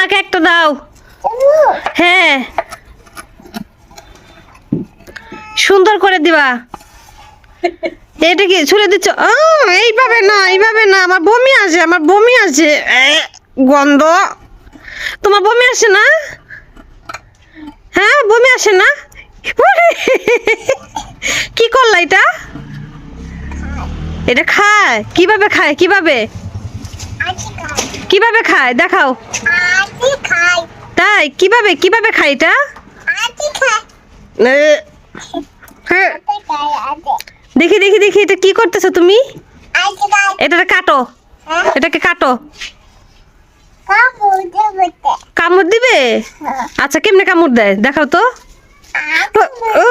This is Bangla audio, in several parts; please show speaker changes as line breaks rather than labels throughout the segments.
আমাকে একটা দাও। হ্যাঁ, সুন্দর করে দিবা। এটা কি ছুঁড়ে দিচ্ছ? এইভাবে না, এইভাবে না, আমার বমি আসে, আমার বমি আসে। গন্ধ। তোমার বমি আসে না? হ্যাঁ, বমি আসে না? কি করলা এটা? এটা খায় কিভাবে? খায় কিভাবে? কিভাবে খায় দেখাও। তাই কিভাবে কিভাবে খায় এটা? হ্যাঁ, দেখি দেখি দেখি, এটা কি করতেছো তুমি? এটাকে কাটো, এটাকে কাটো। কামড় দিবে? আচ্ছা, কেমনে কামড় দেয় দেখাও তো। ও,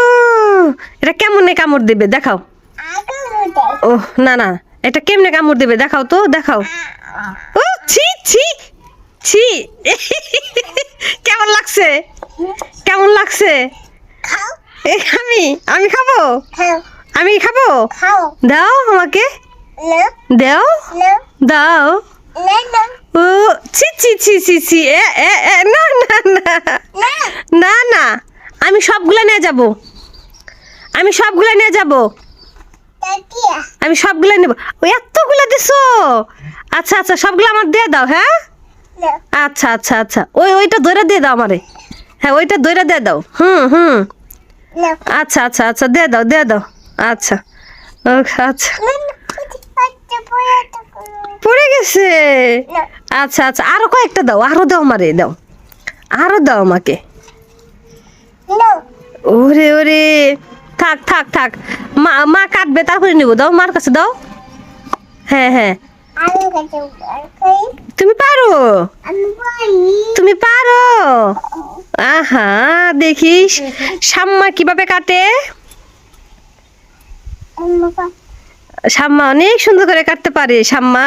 এটা কেমনে কামড় দিবে দেখাও। ও না না, এটা কেমনে কামড় দিবে দেখাও তো, দেখাও। ও ছি ছি ছি। কেমন লাগছে? কেমন লাগছে? আমি আমি খাবো, আমি খাবো। দাও আমাকে, দাও দাও। ও ছি ছি ছি ছি ছি, না না না না না, আমি সবগুলা নিয়ে যাব, আমি সবগুলা নিয়ে যাব, আমি সবগুলা নেব। ওই এতগুলা দিছো? আচ্ছা আচ্ছা, সবগুলো আমার দিয়ে দাও। হ্যাঁ, আচ্ছা আচ্ছা আচ্ছা, ওইটা দইরা দিয়ে দাও আমারে। হ্যাঁ, ওইটা দইরা দিয়ে দাও। হুম, আচ্ছা আচ্ছা আচ্ছা, দিয়ে দাও দিয়ে দাও। আচ্ছা আচ্ছা, পড়ে গেছে। আচ্ছা আচ্ছা, আরো কয়েকটা দাও, আরো দাও আমারে, দাও আরো দাও আমাকে। ওরে ওরে, থাক থাক থাক, মা মা কাটবে তারপরে নিব। দাও, মার কাছে দাও। হ্যাঁ হ্যাঁ, তুমি পারো, তুমি পারো। আহা, দেখিস শাম্মা কিভাবে কাটে। শাম্মা অনেক সুন্দর করে কাটতে পারে। শাম্মা